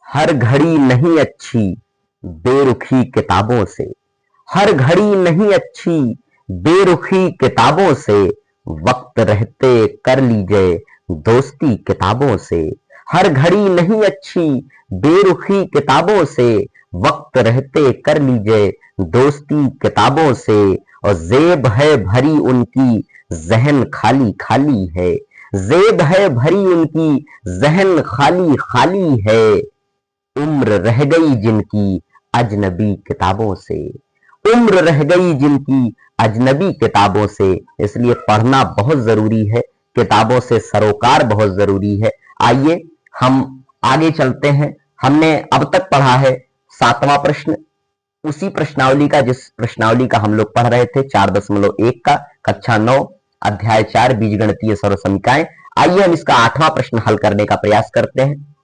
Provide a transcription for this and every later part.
हर घड़ी नहीं अच्छी बेरुखी किताबों से। हर घड़ी नहीं अच्छी बेरुखी किताबों से, वक्त रहते कर लीजिए दोस्ती किताबों से। हर घड़ी नहीं अच्छी बेरुखी किताबों से, वक्त रहते कर लीजिए दोस्ती किताबों से। और जेब है भरी उनकी जहन खाली खाली है। जेब है भरी उनकी जहन खाली खाली है। उम्र रह गई जिनकी अजनबी किताबों से। उम्र रह गई जिनकी अजनबी किताबों से। इसलिए पढ़ना बहुत जरूरी है, किताबों से सरोकार बहुत जरूरी है। आइए हम आगे चलते हैं। हमने अब तक पढ़ा है 7वां प्रश्न, उसी प्रश्नावली का जिस प्रश्नावली का हम लोग पढ़ रहे थे 4.1 का, कक्षा 9 अध्याय 4 बीजगणितीय सर्वसमीकाएं। आइए हम इसका 8वां प्रश्न हल करने का प्रयास करते हैं।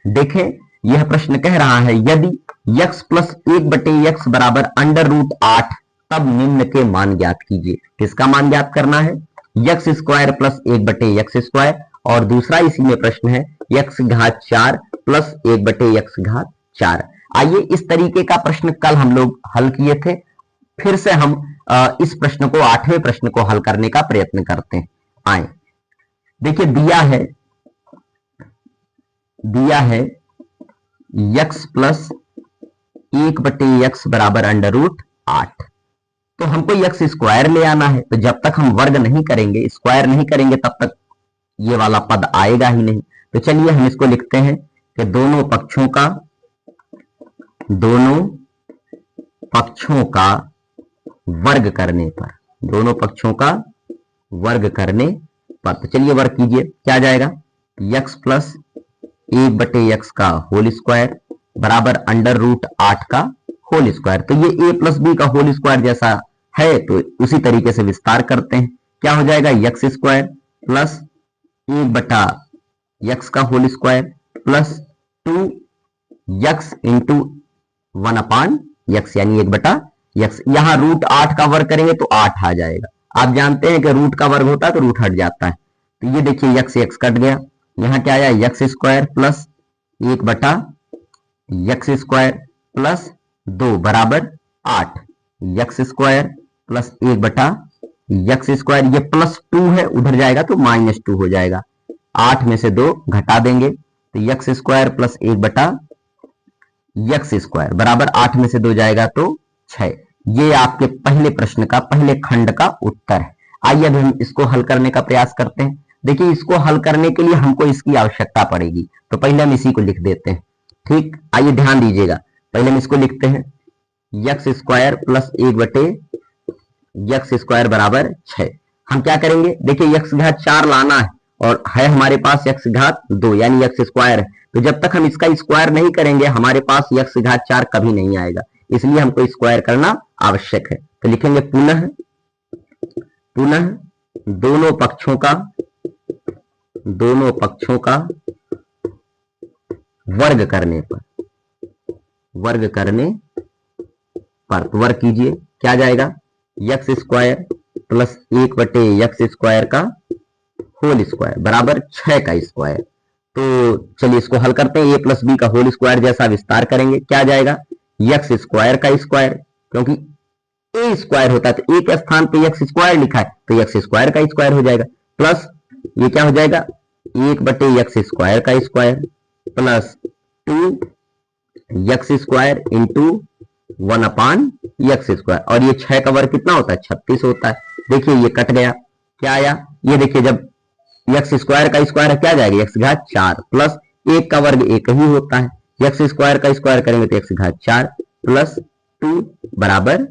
देखें, यह प्रश्न कह रहा है यदि x प्लस 1/x बराबर √8, तब निम्न के मान ज्ञात कीजिए। किसका मान ज्ञात करना है? x square plus 1/x square, और दूसरा इसी में प्रश्न है x घात 4 प्लस 1/x घात 4। आइए इस तरीके का प्रश्न कल हम लोग हल किए थे, फिर से हम इस प्रश्न को 8वें प्रश्न को हल करने का प्रयत्न करते हैं। आए देखिए, दिया है x प्लस 1/x बराबर √8, तो हमको x स्क्वायर ले आना है। तो जब तक हम वर्ग नहीं करेंगे, स्क्वायर नहीं करेंगे, तब तक ये वाला पद आएगा ही नहीं। तो चलिए हम इसको लिखते हैं कि दोनों पक्षों का वर्ग करने पर, दोनों पक्षों का वर्ग करने पर, तो चलिए वर्ग कीजिए। क्या जाएगा? x प्लस 1/x का होल स्क्वायर बराबर √8 का होल स्क्वायर। तो ये a प्लस बी का होल स्क्वायर जैसा है, तो उसी तरीके से विस्तार करते हैं। क्या हो जाएगा? x स्क्वायर प्लस 1/x का whole square plus 2x into 1/x, यानी 1/x। यहां √8 का वर्ग करेंगे तो 8 आ जाएगा। आप जानते हैं कि रूट का वर्ग होता है तो रूट हट जाता है। तो ये देखिए x कट गया, यहां क्या आया? x square plus 1/x square plus 2 बराबर 8। x square plus 1/x square, ये प्लस 2 है, उधर जाएगा तो -2 हो जाएगा। 8 में से 2 घटा देंगे तो x square plus 1/x square बराबर 8 में से 2 जाएगा तो 6। ये आपके पहले प्रश्न का, पहले खंड का उत्तर है। आइए अब हम इसको हल करने का प्रयास करते हैं। देखिए, इसको हल करने के लिए हमको इसकी आवश्यकता पड़ेगी, तो पहले हम इसी को लिख देते हैं। ठीक, आइए ध्यान दीजिएगा। पहले हम इसको लिखते हैं x square plus 1/x square बराबर 6। हम क्या करेंगे? देखिए, x घात 4 लाना है और है हमारे पास x घात 2 यानी x स्क्वायर है। तो जब तक हम इसका स्क्वायर नहीं करेंगे हमारे पास x घात 4 कभी नहीं आएगा, इसलिए हमको स्क्वायर करना आवश्यक है। तो लिखेंगे पुनः दोनों पक्षों का वर्ग करने पर, वर्ग कीजिए। क्या जाएगा? x square plus 1/x square का होल स्क्वायर बराबर 6 का स्क्वायर। तो चलिए इसको हल करते हैं। a प्लस बी का होल स्क्वायर जैसा विस्तार करेंगे। क्या जाएगा? x स्क्वायर का स्क्वायर, क्योंकि a स्क्वायर होता है तो a के स्थान पे x स्क्वायर लिखा है तो x स्क्वायर का स्क्वायर हो जाएगा, प्लस ये क्या हो जाएगा? 1/x स्क्वायर का square plus 2x square into 1/x square, और ये 6 का वर्ग कितना होता है? 36 होता है। देखिए ये कट गया, क्या आया? ये देखिए, जब x स्क्वायर का स्क्वायर क्या जाएगा? x घात 4 प्लस 1 का वर्ग 1 ही होता है, x स्क्वायर का स्क्वायर करेंगे तो x घात 4 प्लस 2 बराबर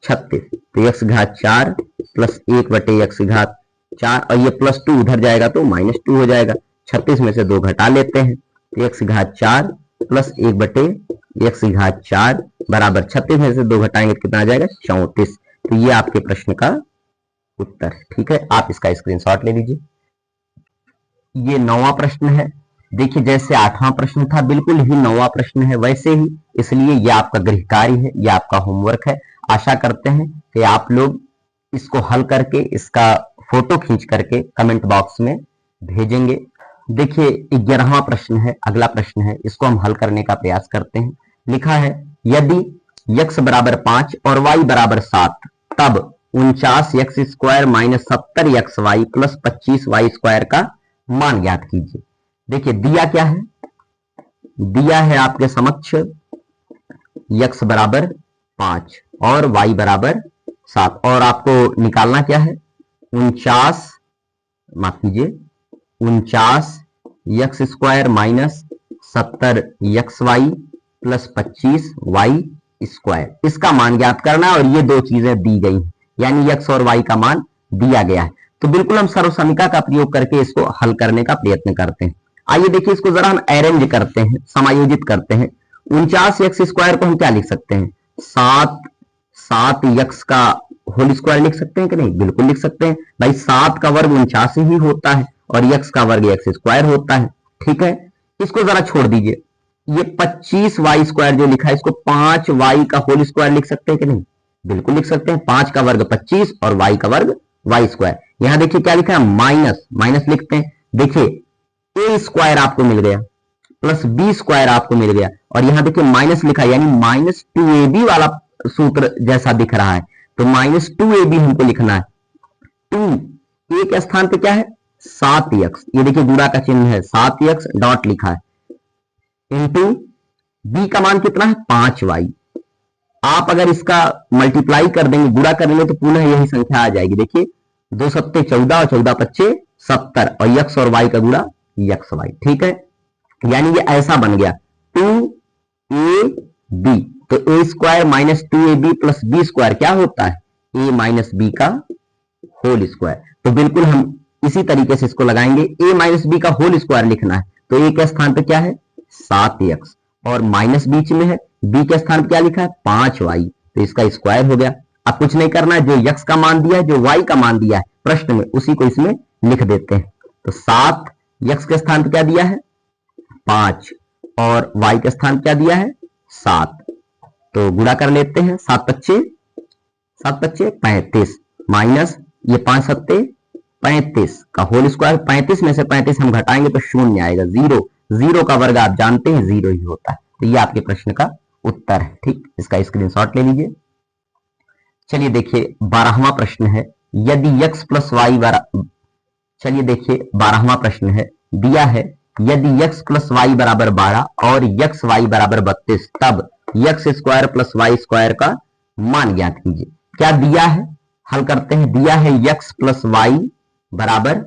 36। तो x घात 4 प्लस 1/x घात 4, और ये प्लस 2 उधर जाएगा तो -2 हो जाएगा। 36 में से 2 घटा लेते हैं तो x घात 4 प्लस 1/x घात 4 बराबर 36 में से 2 घटाएंगे तो कितना आ जाएगा? 34। तो ये आपके प्रश्न का उत्तर है। ठीक है, आप इसका स्क्रीनशॉट ले लीजिए। ये 9वां प्रश्न है। देखिए, जैसे 8वां प्रश्न था बिल्कुल ही 9वां प्रश्न है वैसे ही, इसलिए ये आपका गृह कार्य है, ये आपका होमवर्क है। आशा करते हैं कि आप लोग इसको हल करके इसका फोटो खींच करके कमेंट बॉक्स में भेजेंगे। देखिए 11वां प्रश्न है, अगला प्रश्न है, इसको हम हल करने का प्रयास करते हैं। लिखा है यदि x बराबर 5 और y बराबर 7 तब 49x² minus 70xy plus 25y² का मान ज्ञात कीजिए। देखिए दिया क्या है, दिया है आपके समक्ष x बराबर 5 और y बराबर 7 और आपको निकालना क्या है 49, माफ कीजिए 49x² minus 70xy plus 25y², इसका मान ज्ञात करना है और ये दो चीजें दी गई हैं, यानी x और y का मान दिया गया है। तो बिल्कुल हम सर्वसमीका का प्रयोग करके इसको हल करने का प्रयत्न करते हैं। आइए देखिए इसको जरा हम अरेंज करते हैं, समायोजित करते हैं। 49x² को हम क्या लिख सकते हैं 7x का होल स्क्वायर लिख सकते हैं कि नहीं, बिल्कुल लिख सकते हैं भाई। 7 का वर्ग 49 ही होता है और x का वर्ग x² होता है, ठीक है। इसको जरा छोड़ दीजिए, ये 25y² जो लिखा है इसको 5y का होल स्क्वायर लिख सकते हैं कि नहीं, बिल्कुल लिख सकते हैं। 5 का वर्ग 25 और y का वर्ग y²। यहां देखिए क्या लिखा है माइनस, माइनस लिखते हैं। देखिए a² आपको मिल गया प्लस b² आपको मिल गया और यहां देखिए माइनस लिखा है, यानी -2ab वाला सूत्र जैसा दिख रहा है, तो -2ab हमको लिखना है। 2 a के स्थान पे क्या है 7x, ये देखिए गुणा का चिन्ह है 7x डॉट लिखा है, इंटू b का मान कितना है 5y। आप अगर इसका मल्टीप्लाई कर देंगे, गुणा कर देंगे तो पुनः यही संख्या आ जाएगी। देखिए 2 सत्ते 14 और 14 पच्चे 70 और x और y का गुणा xy, ठीक है। यानी ये ऐसा बन गया 2ab, तो a² minus 2ab plus b² क्या होता है a माइनस b का होल स्क्वायर। तो बिल्कुल हम इसी तरीके से इसको लगाएंगे, a माइनस b का होल स्क्वायर लिखना है तो a के स्थान पे क्या है 7x और माइनस बीच में है, b के स्थान पे क्या लिखा है 5y, तो इसका स्क्वायर हो गया। अब कुछ नहीं करना है, जो x का मान दिया है, जो y का मान दिया है प्रश्न में, उसी को इसमें लिख देते हैं। तो 7x के स्थान पे क्या दिया है 5 और y के स्थान पे क्या दिया है 7, तो गुणा कर लेते हैं। 7 पच्चे 35 माइनस ये 5 सत्ते 35 का होल स्क्वायर, 35 में से 35 हम घटाएंगे तो शून्य आएगा, 0, 0 का वर्ग आप जानते हैं 0 ही होता है। तो ये आपके प्रश्न का उत्तर है, ठीक। इसका स्क्रीनशॉट ले लीजिए। चलिए देखिए 12वां प्रश्न है, यदि x प्लस वाई चलिए देखिए 12वां प्रश्न है, दिया है यदि x प्लस वाई बराबर 12 और x y बराबर 32 तब x² प्लस y² का मान ज्ञात कीजिए। क्या दिया है, हल करते हैं। दिया है x प्लस वाई बराबर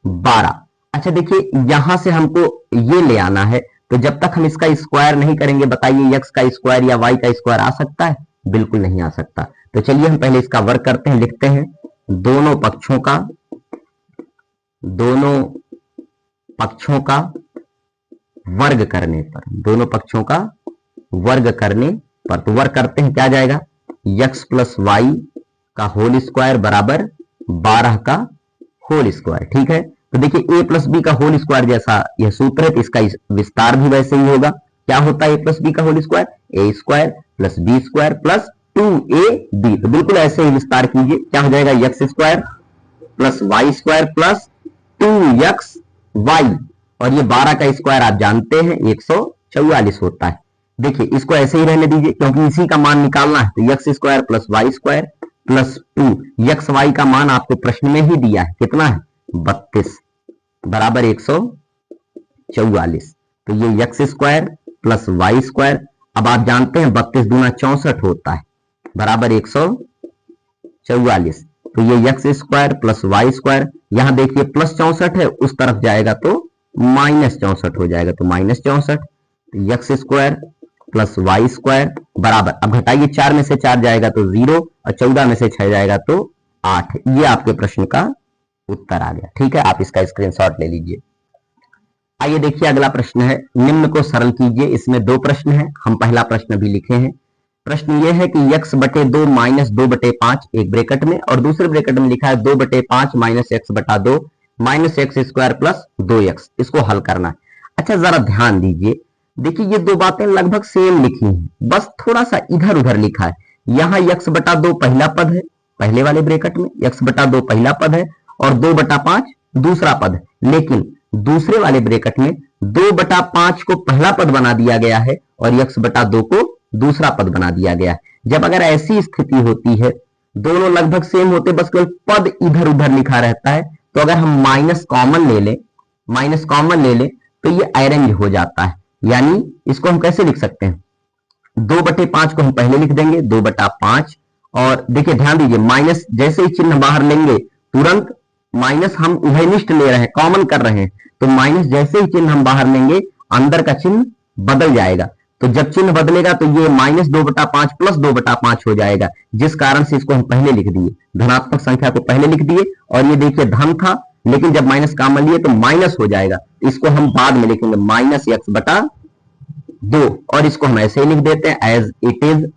12। अच्छा देखिए यहां से हमको ये ले आना है, तो जब तक हम इसका स्क्वायर नहीं करेंगे बताइए x का स्क्वायर या y का स्क्वायर आ सकता है, बिल्कुल नहीं आ सकता। तो चलिए हम पहले इसका वर्ग करते हैं, लिखते हैं दोनों पक्षों का वर्ग करने पर, दोनों पक्षों का वर्ग करने पर, तो वर्ग करते हैं क्या जाएगा x प्लस वाई का होल स्क्वायर बराबर 12 का होल स्क्वायर, ठीक है। तो देखिए a प्लस बी का होल स्क्वायर जैसा यह सूत्र है, तो इसका विस्तार भी वैसे ही होगा। क्या होता है a प्लस बी का whole square a² plus b² plus 2ab, तो बिल्कुल ऐसे ही विस्तार कीजिए। क्या हो जाएगा x² plus y² plus 2xy और ये 12 का स्क्वायर आप जानते हैं 144 होता है। देखिए इसको ऐसे ही रहने दीजिए क्योंकि इसी का मान निकालना है, तो x² plus y² plus 2xy का मान आपको प्रश्न में ही दिया है, कितना है 32 बराबर 144, तो ये x² प्लस y², अब आप जानते हैं 32 दूना 64 होता है बराबर 144, तो ये x² प्लस y², यहां देखिए प्लस 64 है, उस तरफ जाएगा तो माइनस 64 हो जाएगा, तो माइनस 64, x² प्लस y² बराबर, अब घटाइए 4 में से 4 जाएगा तो 0 और 14 में से 6 जाएगा तो 8। ये आपके प्रश्न का उत्तर आ गया, ठीक है। आप इसका स्क्रीनशॉट ले लीजिए। आइए देखिए अगला प्रश्न है, निम्न को सरल कीजिए। इसमें दो प्रश्न है, हम पहला प्रश्न भी लिखे हैं। प्रश्न यह है कि x/2 माइनस 2/5 एक ब्रैकेट में और दूसरे ब्रैकेट में लिखा है 2/5 minus x/2 minus x² plus 2x, इसको हल करना है। अच्छा जरा ध्यान दीजिए, देखिए ये दो बातें लगभग सेम लिखी हैं, बस थोड़ा सा इधर उधर लिखा है। यहां x/2 पहला पद है, पहले वाले ब्रैकेट में x/2 पहला पद है और 2/5 दूसरा पद है, लेकिन दूसरे वाले ब्रैकेट में 2/5 को पहला पद बना दिया गया है और x/2 को दूसरा पद बना दिया गया है। जब अगर ऐसी स्थिति होती है, दोनों लगभग सेम होते, बस केवल पद इधर उधर लिखा रहता है, तो अगर हम माइनस कॉमन ले लें तो ये अरेंज हो जाता है। यानी इसको हम कैसे लिख सकते हैं, 2/5 को हम पहले लिख देंगे 2/5, और देखिए ध्यान दीजिए माइनस जैसे ही चिन्ह बाहर लेंगे तुरंत माइनस, हम उभयनिष्ठ ले रहे हैं, कॉमन कर रहे हैं, तो माइनस जैसे ही चिन्ह हम बाहर लेंगे अंदर का चिन्ह बदल जाएगा। तो जब चिन्ह बदलेगा तो ये -2/5 प्लस 2/5 हो जाएगा, जिस कारण से इसको हम पहले लिख दिए, धनात्मक संख्या को पहले लिख दिए। और ये देखिए धन था, लेकिन जब माइनस कॉमन लिए तो माइनस हो जाएगा, इसको हम बाद में लिखेंगे -x/2, और इसको हम ऐसे ही लिख देते हैं एज इट इज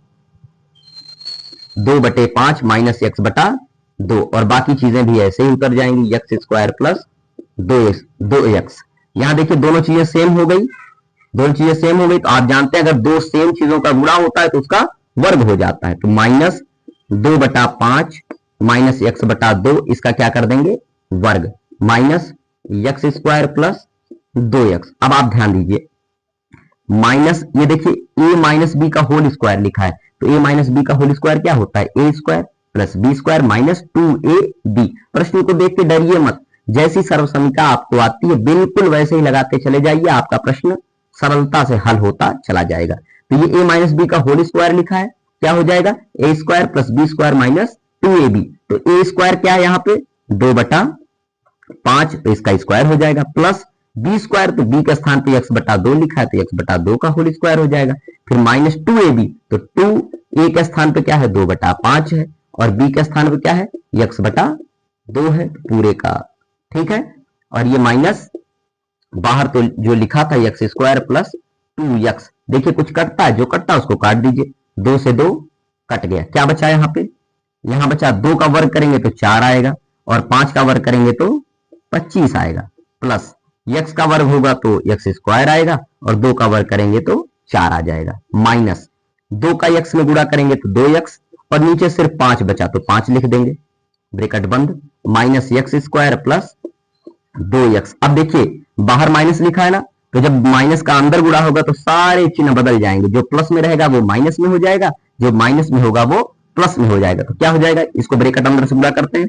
2/5 -x/2, और बाकी चीजें भी ऐसे ही उतर जाएंगी, x² प्लस 2x। यहां देखिए दोनों चीजें सेम हो गई, तो आप जानते हैं अगर दो सेम चीजों का गुणा होता है तो उसका वर्ग हो जाता है। तो -2/5 -x/2, इसका क्या कर देंगे वर्ग, माइनस x² प्लस 2x। अब आप ध्यान दीजिए माइनस, ये देखिए a - b का होल स्क्वायर लिखा है, तो a - b का होल स्क्वायर क्या होता है, a² plus b² minus 2ab। प्रश्न को देख के डरिए मत, जैसी सर्वसमीका आपको आती है बिल्कुल वैसे ही लगाते चले जाइए, आपका प्रश्न सरलता से हल होता चला जाएगा। तो ये a - b का होल स्क्वायर लिखा है, क्या हो जाएगा a² plus b² minus 2ab। तो a² क्या है यहाँ पे 2/5, तो इसका स्क्वायर हो जाएगा, प्लस b², तो b के स्थान पे x/2 लिखा है, तो x/2 का होल स्क्वायर हो जाएगा, फिर माइनस 2ab, तो 2a के स्थान पे क्या है 2/5 है, और b के स्थान पे क्या है x/2 है पूरे का, ठीक है। और ये माइनस बाहर तो जो लिखा था x² प्लस 2x, देखिए कुछ कटता है, जो कटता है उसको काट दीजिए, 2 से 2 कट गया, क्या बचा यहाँ पे, यहाँ बचा 2 का वर्ग करेंगे तो 4 आएगा, और 5 का वर्ग करेंगे तो 25 आएगा, प्लस x का वर्ग होगा तो x² आएगा, और 2 का वर्ग करेंगे तो 4 आ जाएगा, माइनस 2 का x में गुणा करेंगे तो 2x, और नीचे सिर्फ 5 बचा तो 5 लिख देंगे, ब्रैकेट बंद, माइनस x² प्लस 2x। अब देखिए बाहर माइनस लिखा है ना, तो जब माइनस का अंदर गुणा होगा तो सारे चिन्ह बदल जाएंगे, जो प्लस में रहेगा वो माइनस में हो जाएगा, जो माइनस में होगा वो प्लस में हो जाएगा। तो क्या हो जाएगा, इसको ब्रैकेट अंदर से गुणा करते हैं,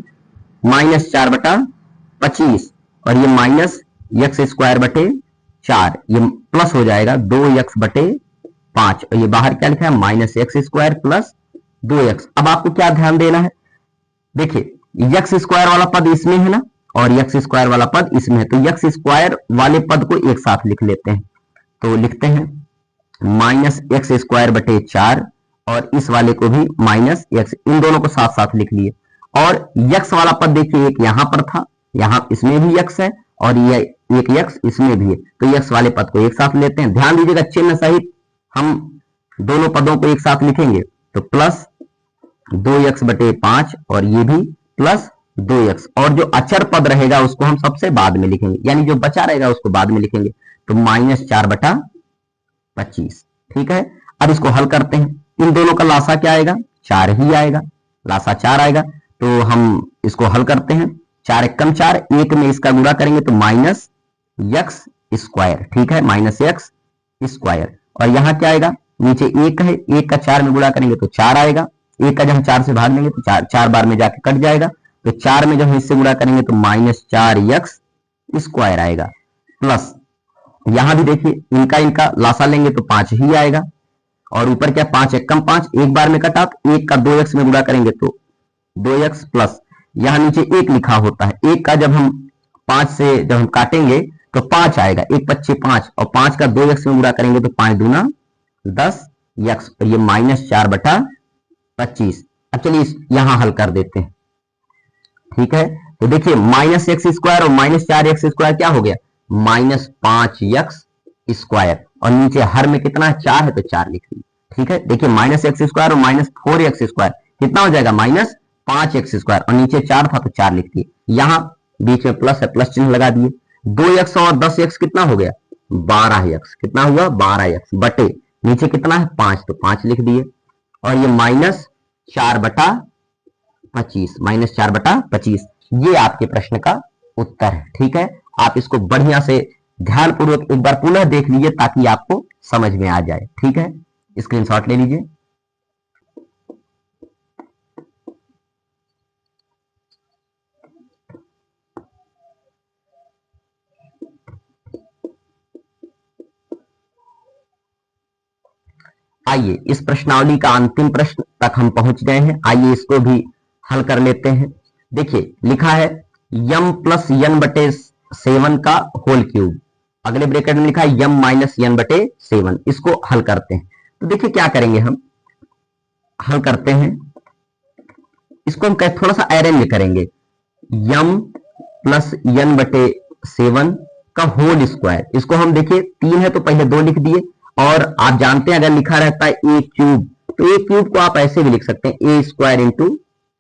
-4/25, और ये माइनस x²/4, ये प्लस हो जाएगा 2x/5, और ये बाहर क्या लिखा है -x² प्लस 2x। अब आपको क्या ध्यान देना है, देखिए x² वाला पद इसमें है ना, और x² वाला पद इसमें है, तो x² वाले पद को एक साथ लिख लेते हैं, तो लिखते हैं -x²/4, और इस वाले को भी -x, इन दोनों को साथ साथ लिख लिए। और x वाला पद देखिए एक यहां पर था, यहां इसमें भी x है, और ये एक x इसमें भी है, तो x वाले पद को एक साथ लेते हैं। ध्यान दीजिएगा चिन्ह सहित हम दोनों पदों को एक साथ लिखेंगे, तो प्लस 2x/5, और ये भी प्लस 2x, और जो अचर पद रहेगा उसको हम सबसे बाद में लिखेंगे, यानी जो बचा रहेगा उसको बाद में लिखेंगे, तो -4/25, ठीक है। अब इसको हल करते हैं, इन दोनों का लासा क्या आएगा 4 ही आएगा, लासा 4 आएगा, तो हम इसको हल करते हैं, 4 एकम 4, 1 में इसका गुणा करेंगे तो -x², ठीक है, -x², और यहां क्या आएगा नीचे 1 है, 1 का 4 में गुणा करेंगे तो 4 आएगा, 1 का जब हम 4 से भाग देंगे तो 4 बार में जाके कट जाएगा, तो 4 में जब हम इससे गुणा करेंगे तो -4x² आएगा, प्लस यहां भी देखिए इनका लासा लेंगे तो 5 ही आएगा, और ऊपर क्या 5 एकम 5, एक बार में कटा, तो 1 का 2x में गुणा करेंगे तो 2x, प्लस यहां नीचे 1 लिखा होता है, 1 का जब हम 5 से जब हम काटेंगे तो 5 आएगा, 1 × 5 = 5, और 5 का 2x में गुणा करेंगे तो 5 दूना 10x, और ये -4/25। अब चलिए यहां हल कर देते हैं, ठीक है। तो देखिए -x² और -4x² क्या हो गया -5x², और नीचे हर में कितना है 4 है, तो 4 लिख लीजिए, ठीक है। देखिए -x² और -4x² कितना हो जाएगा -5x², और नीचे 4 था तो 4 लिख दिए, यहां बीच में प्लस है, प्लस चिन्ह लगा दिए, 2x और 10x कितना हो गया 12x, कितना हुआ 12x, बटे नीचे कितना है 5, तो 5 लिख दिए, और ये -4/25, ये आपके प्रश्न का उत्तर है, ठीक है। आप इसको बढ़िया से ध्यानपूर्वक एक बार पुनः देख लीजिए ताकि आपको समझ में आ जाए। ठीक है, स्क्रीनशॉट ले लीजिए। आइए इस प्रश्नावली का अंतिम प्रश्न तक हम पहुंच गए हैं। आइए इसको भी हल कर लेते हैं। देखिए लिखा है यम प्लस यन बटे 7 का होल क्यूब, अगले ब्रैकेट में लिखा है यम माइनस यन बटे 7। इसको हल करते हैं। तो देखिए क्या करेंगे, हम हल करते हैं, इसको हम थोड़ा सा अरेंज करेंगे। यम प्लस यन बटे 7 का होल स्क्वायर, इसको हम देखिए 3 है तो पहले 2 लिख दिए, और आप जानते हैं अगर लिखा रहता है ए क्यूब तो ए क्यूब को आप ऐसे भी लिख सकते हैं ए स्क्वायर इंटू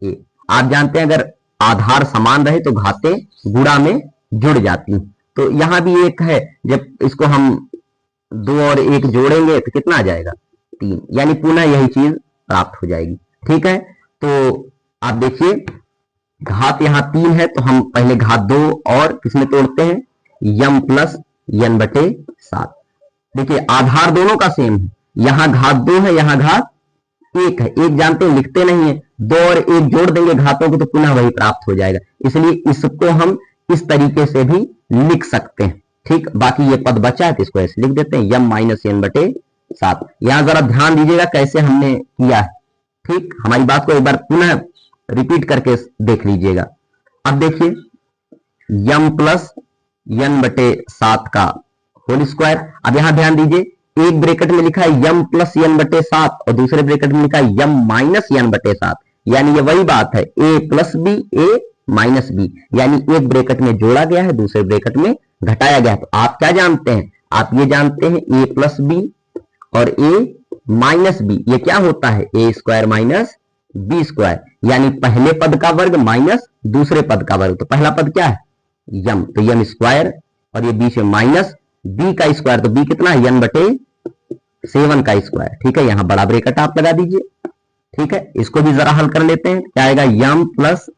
ए। आप जानते हैं अगर आधार समान रहे तो घातें गुणा में जुड़ जाती, तो यहां भी एक है, जब इसको हम 2 और 1 जोड़ेंगे तो कितना आ जाएगा 3, यानी पुनः यही चीज प्राप्त हो जाएगी। ठीक है, तो आप देखिए घात यहां 3 है तो हम पहले घात 2 और किसमें तोड़ते हैं, यम प्लस यन बटे 7। देखिए आधार दोनों का सेम है, यहां घात 2 है यहां घात 1 है, 1 जानते हैं लिखते नहीं है, 2 और 1 जोड़ देंगे घातों को तो पुनः वही प्राप्त हो जाएगा, इसलिए इसको हम इस तरीके से भी लिख सकते हैं। ठीक, बाकी ये पद बचा है तो इसको ऐसे लिख देते हैं यम माइनस एन बटे 7। यहां जरा ध्यान दीजिएगा कैसे हमने किया है। ठीक, हमारी बात को एक बार पुनः रिपीट करके देख लीजिएगा। अब देखिए यम प्लस एन बटे 7 का होल स्क्वायर, अब यहां ध्यान दीजिए एक ब्रैकेट में लिखा है यम प्लस एन बटे 7 और दूसरे ब्रैकेट में लिखा है यम माइनस एन बटे 7, यानी ये वही बात है ए प्लस बी ए माइनस बी, यानी एक ब्रैकेट में जोड़ा गया है दूसरे ब्रैकेट में घटाया गया है। तो आप क्या जानते हैं, आप ये जानते हैं ए प्लस बी और ए माइनस बी ये क्या होता है ए स्क्वायर माइनस बी स्क्वायर, यानी पहले पद का वर्ग माइनस दूसरे पद का वर्ग। तो पहला पद क्या है यम, तो यम स्क्वायर और ये बीच में माइनस बी का स्क्वायर, तो बी कितना है यन बटे 7 का स्क्वायर। ठीक है, यहां बड़ा ब्रैकेट आप लगा दीजिए। ठीक है, इसको भी जरा हल कर लेते हैं। क्या आएगा यम प्लस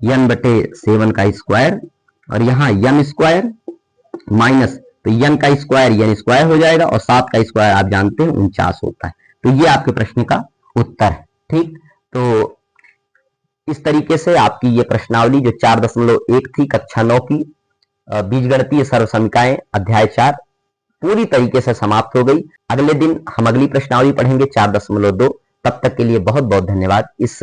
यन बटे 7 का स्क्वायर और यहां यन स्क्वायर माइनस, तो यन का स्क्वायर यन स्क्वायर हो जाएगा और 7 का स्क्वायर आप जानते हैं 49 होता है। तो ये आपके प्रश्न का उत्तर है। ठीक, तो इस तरीके से आपकी ये प्रश्नावली जो 4.1 थी कक्षा 9 की बीजगणितीय सर्वसमीकाएं अध्याय 4 पूरी तरीके से समाप्त हो गई। अगले दिन हम अगली प्रश्नावली पढ़ेंगे 4.2। तब तक के लिए बहुत बहुत धन्यवाद। इस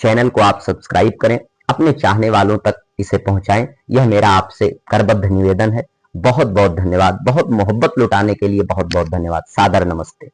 चैनल को आप सब्सक्राइब करें, अपने चाहने वालों तक इसे पहुंचाएं, यह मेरा आपसे करबद्ध निवेदन है। बहुत बहुत धन्यवाद। बहुत मोहब्बत लुटाने के लिए बहुत बहुत धन्यवाद। सादर नमस्ते।